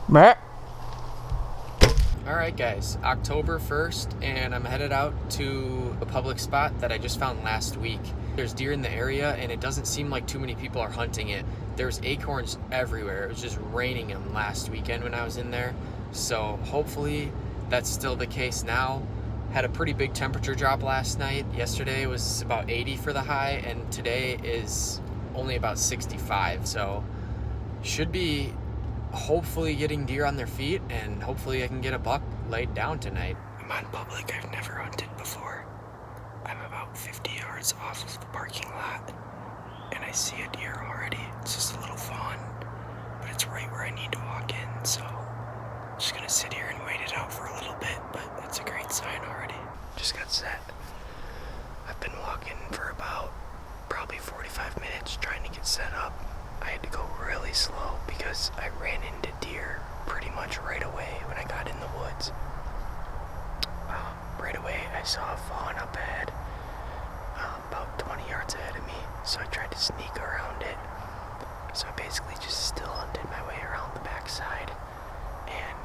Meh. Alright guys, October 1st, and I'm headed out to a public spot that I just found last week. There's deer in the area, and it doesn't seem like too many people are hunting it. There's acorns everywhere. It was just raining them last weekend when I was in there. So hopefully that's still the case now. Had a pretty big temperature drop last night. Yesterday was about 80 for the high, and today is only about 65. So should be hopefully getting deer on their feet, and hopefully I can get a buck laid down tonight. I'm on public. I've never hunted before. I'm about 50 yards off of the parking lot, and I see a deer already. It's just a little fawn, but it's right where I need to walk in, so I'm just gonna sit here and wait it out for a little bit, but that's a great sign already. Just got set. I've been walking for about probably 45 minutes trying to get set up. I had to go really slow because I ran into deer pretty much right away when I got in the woods. Right away I saw a fawn up ahead, about 20 yards ahead of me, so I tried to sneak around it. So I basically just still hunted my way around the backside and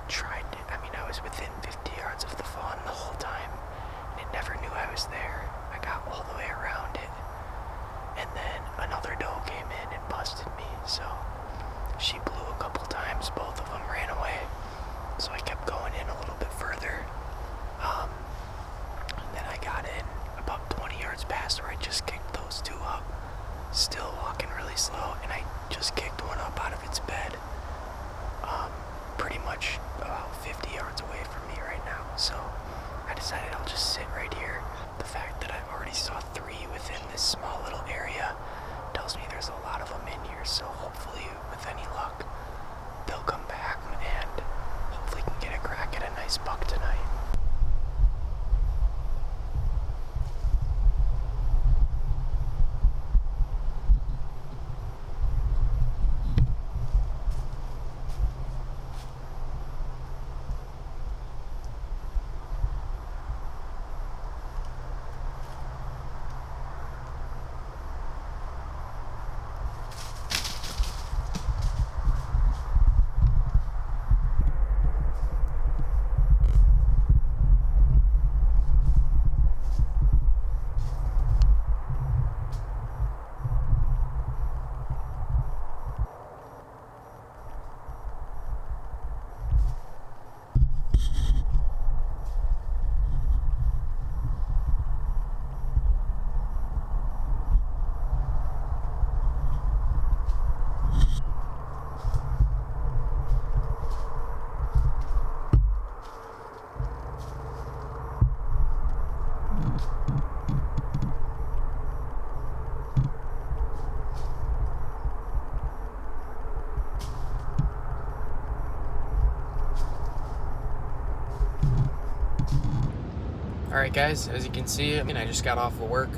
tried to, I was within 50 yards of the fawn the whole time, and it never knew I was there. I got all the way around it, and then another doe came in and busted me, so she blew a couple times. Both of them ran away, so I kept going in a little bit further. And then I got in about 20 yards past where I just kicked those two up, still walking really slow, and I just kicked one up out of its bed, pretty much about 50 yards away from me right now. So I decided I'll just sit right here. The fact that I've already saw 3 within this small little area tells me there's a lot of them in here, so hopefully with any luck they'll come back and hopefully can get a crack at a nice buck tonight. Alright guys, as you can see, I just got off of work,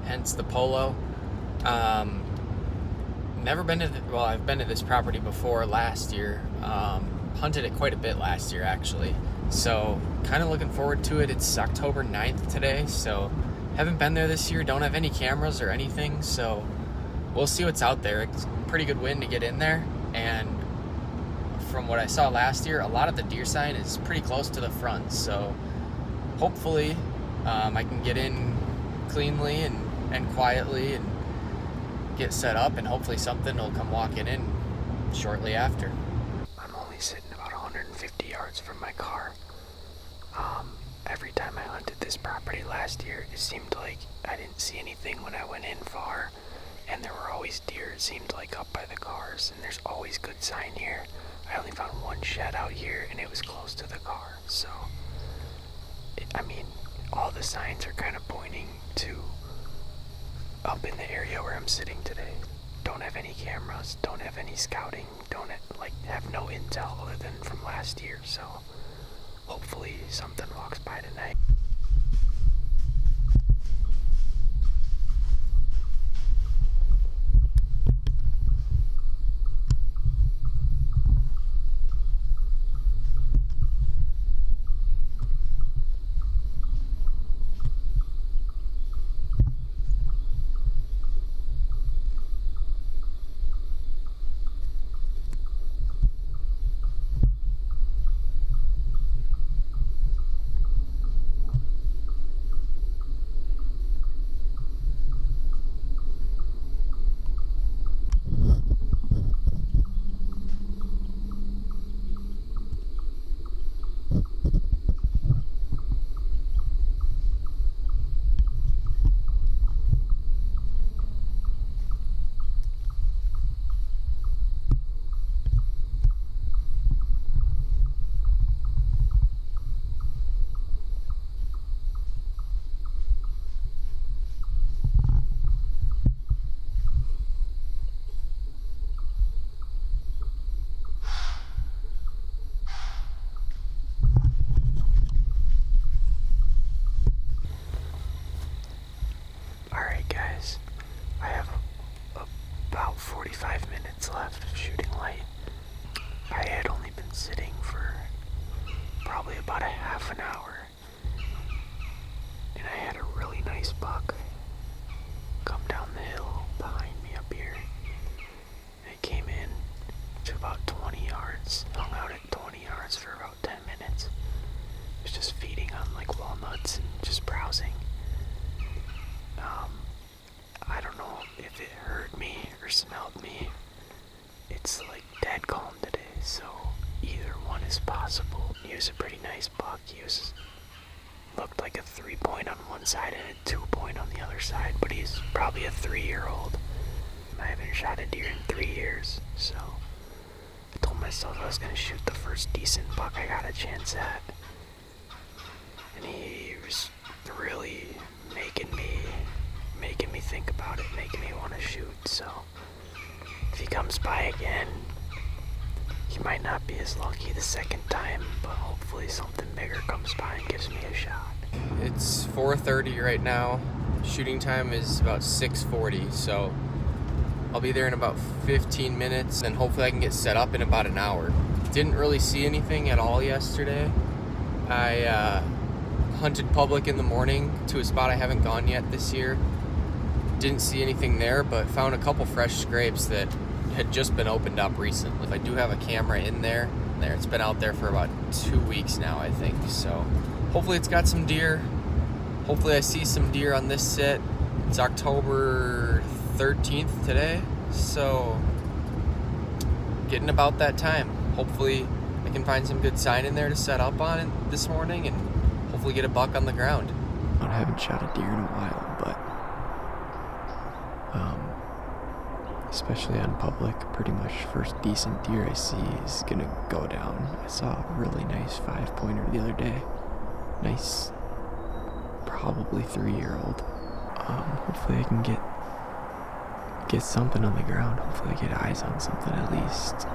hence the polo. Never been to, I've been to this property before last year. Hunted it quite a bit last year actually. So kind of looking forward to it. It's October 9th today, so haven't been there this year, don't have any cameras or anything, so we'll see what's out there. It's a pretty good win to get in there, and from what I saw last year, a lot of the deer sign is pretty close to the front, so hopefully I can get in cleanly and quietly and get set up, and hopefully something will come walking in shortly after. I'm only sitting about 150 yards from my car. Every time I hunted this property last year, it seemed like I didn't see anything when I went in far, and there were always deer, it seemed like, up by the cars, and there's always good sign here. I only found one shed out here, and it was close to the car, so all the signs are kind of pointing to up in the area where I'm sitting today. Don't have any cameras, don't have any scouting, don't have no intel other than from last year, so hopefully something walks by tonight. minutes left of shooting light. I had only been sitting for probably about a half an hour, and I had a really nice buck come down the hill behind me up here. And it came in to about 20 yards, hung out at 20 yards for about 10 minutes. It was just feeding on like walnuts and just browsing. I don't know if it heard me or smelled me. It's like dead calm today, so either one is possible. He was a pretty nice buck. He looked like a 3-point on one side and a 2-point on the other side, but he's probably a 3-year-old. I haven't shot a deer in 3 years, so I told myself I was going to shoot the first decent buck I got a chance at. And he was really making me think about it, making me want to shoot. So if he comes by again, he might not be as lucky the second time, but hopefully something bigger comes by and gives me a shot. It's 4:30 right now. Shooting time is about 6:40, so I'll be there in about 15 minutes, and hopefully I can get set up in about an hour. Didn't really see anything at all yesterday. I hunted public in the morning to a spot I haven't gone yet this year. Didn't see anything there, but found a couple fresh scrapes that had just been opened up recently. I do have a camera in there. It's been out there for about 2 weeks now, I think. So hopefully it's got some deer. Hopefully I see some deer on this sit. It's October 13th today, so getting about that time. Hopefully I can find some good sign in there to set up on it this morning and hopefully get a buck on the ground. I haven't shot a deer in a while, but especially on public, pretty much first decent deer I see is gonna go down. I saw a really nice 5-pointer the other day. Nice, probably 3-year-old. Hopefully I can get something on the ground. Hopefully I get eyes on something at least.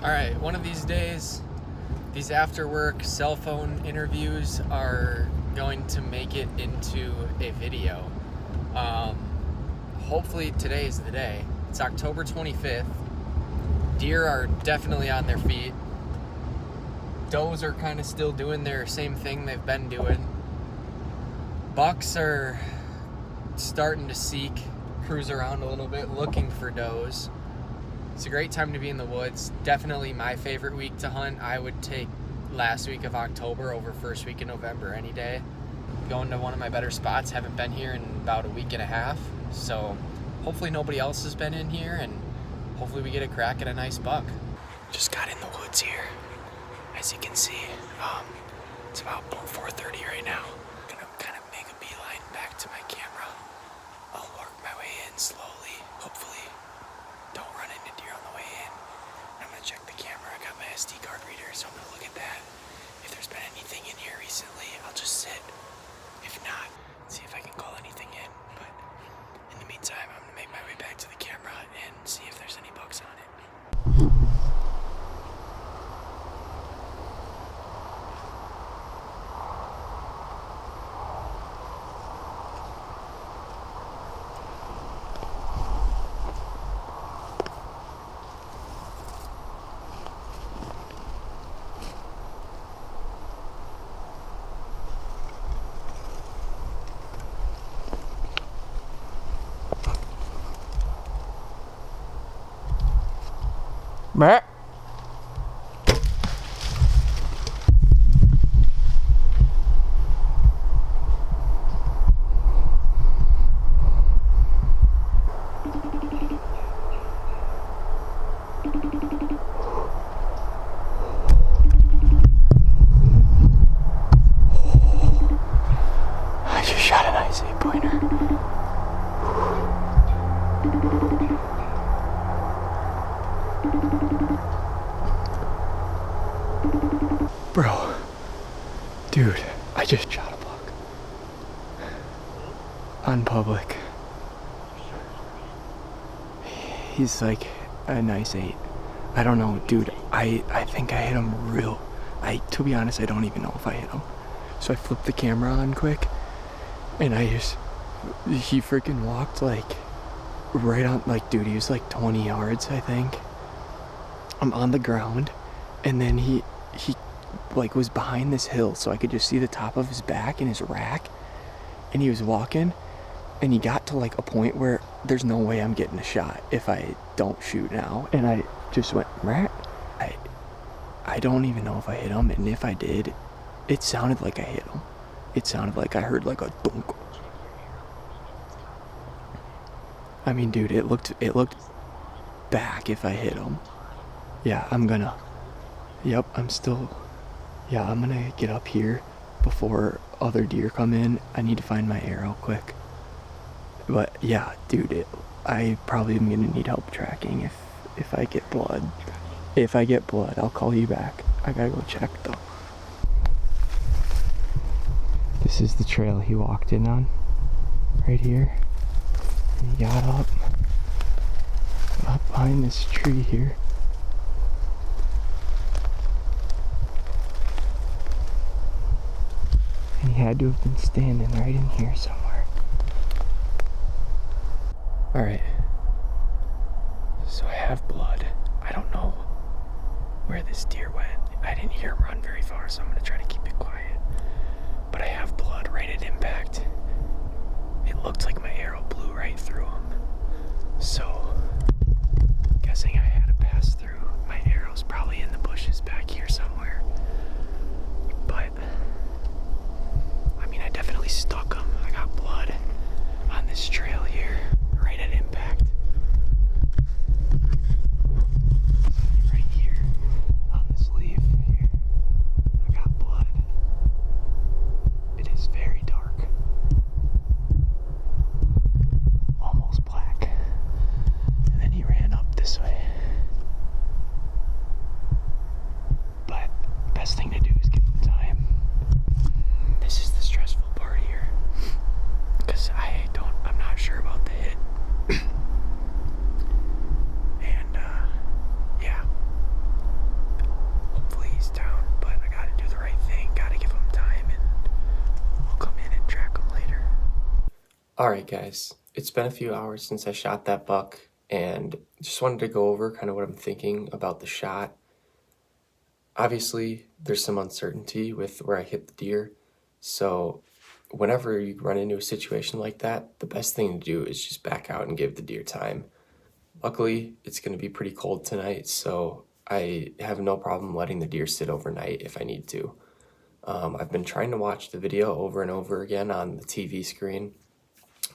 All right, one of these days, these after work cell phone interviews are going to make it into a video. Hopefully today is the day. It's October 25th. Deer are definitely on their feet. Does are kind of still doing their same thing they've been doing. Bucks are starting to seek, cruise around a little bit, looking for does. It's a great time to be in the woods. Definitely my favorite week to hunt. I would take last week of October over first week of November any day. Going to one of my better spots. Haven't been here in about a week and a half. So hopefully nobody else has been in here, and hopefully we get a crack at a nice buck. Just got in the woods here. As you can see, it's about 4:30 right now. I'm gonna kind of make a beeline back to my camera. I'll work my way in slowly. Hopefully, don't run into deer on the way in. I'm gonna check the camera. I got my SD card reader, so I'm gonna look at that. If there's been anything in here recently, I'll just sit. If not, see if I can call anything in. But in the meantime, I'm gonna make my way back to the camera and see if there's any bucks on it. Brr. I just shot a nice 8-pointer. Bro, dude, I just shot a buck. On public. He's like a nice 8. I don't know, dude, I think I hit him to be honest, I don't even know if I hit him. So I flipped the camera on quick, and he freaking walked like right on, like, dude, he was like 20 yards, I think. I'm on the ground, and then he like was behind this hill, so I could just see the top of his back and his rack, and he was walking, and he got to like a point where there's no way I'm getting a shot if I don't shoot now, and I just went rat. I don't even know if I hit him, and if I did, it sounded like I hit him. It sounded like I heard like a dunk. I mean, dude, it looked back if I hit him. Yeah, I'm gonna get up here before other deer come in. I need to find my arrow quick. But yeah, dude, I probably am gonna need help tracking if I get blood. If I get blood, I'll call you back. I gotta go check though. This is the trail he walked in on, right here. And he got up behind this tree here. And he had to have been standing right in here somewhere. Alright. So I have blood. I don't know where this deer went. I didn't hear him run very far, so I'm gonna try to keep it quiet. But I have blood right at impact. It looked like my arrow blew right through him. So, guessing I had to pass through. My arrow's probably in the bushes back here somewhere. But, I mean, I definitely stuck him. I got blood on this trail here, right at impact. Right here, on this leaf here, I got blood. It is very dark. Almost black. And then he ran up this way. But best thing to do is give him time. This is the stressful part here. Because I'm not sure about the hit. And, yeah. Alright guys, it's been a few hours since I shot that buck and just wanted to go over kind of what I'm thinking about the shot. Obviously, there's some uncertainty with where I hit the deer, so whenever you run into a situation like that, the best thing to do is just back out and give the deer time. Luckily, it's going to be pretty cold tonight, so I have no problem letting the deer sit overnight if I need to. I've been trying to watch the video over and over again on the TV screen,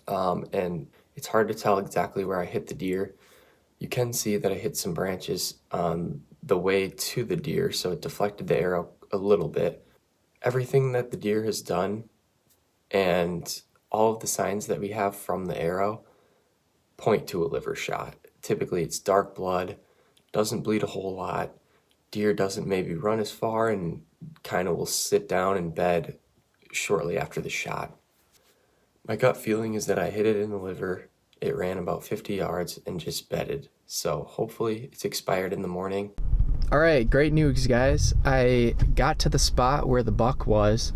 and it's hard to tell exactly where I hit the deer. You can see that I hit some branches on the way to the deer, so it deflected the arrow a little bit. Everything that the deer has done and all of the signs that we have from the arrow point to a liver shot. Typically it's dark blood, doesn't bleed a whole lot, deer doesn't maybe run as far, and kind of will sit down in bed shortly after the shot. My gut feeling is that I hit it in the liver. It ran about 50 yards and just bedded. So hopefully it's expired in the morning. All right, great news, guys. I got to the spot where the buck was,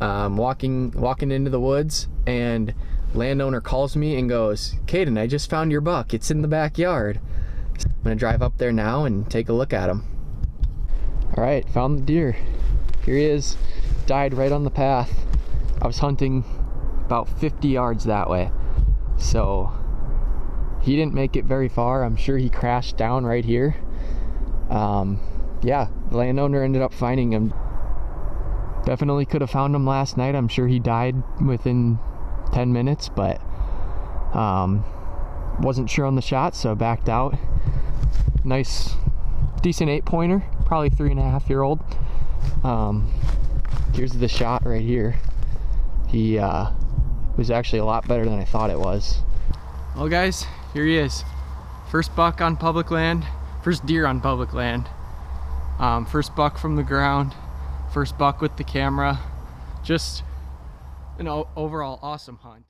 walking into the woods, and landowner calls me and goes, "Caden, I just found your buck. It's in the backyard." So I'm gonna drive up there now and take a look at him. All right, found the deer. Here he is. Died right on the path. I was hunting about 50 yards that way, so he didn't make it very far. I'm sure he crashed down right here. Yeah, the landowner ended up finding him. Definitely could have found him last night. I'm sure he died within 10 minutes, but wasn't sure on the shot, so backed out. Nice, decent 8-pointer, probably 3.5-year-old. Here's the shot right here. He was actually a lot better than I thought it was. Well guys, here he is. First buck on public land, first deer on public land. First buck from the ground, first buck with the camera. Just an overall awesome hunt.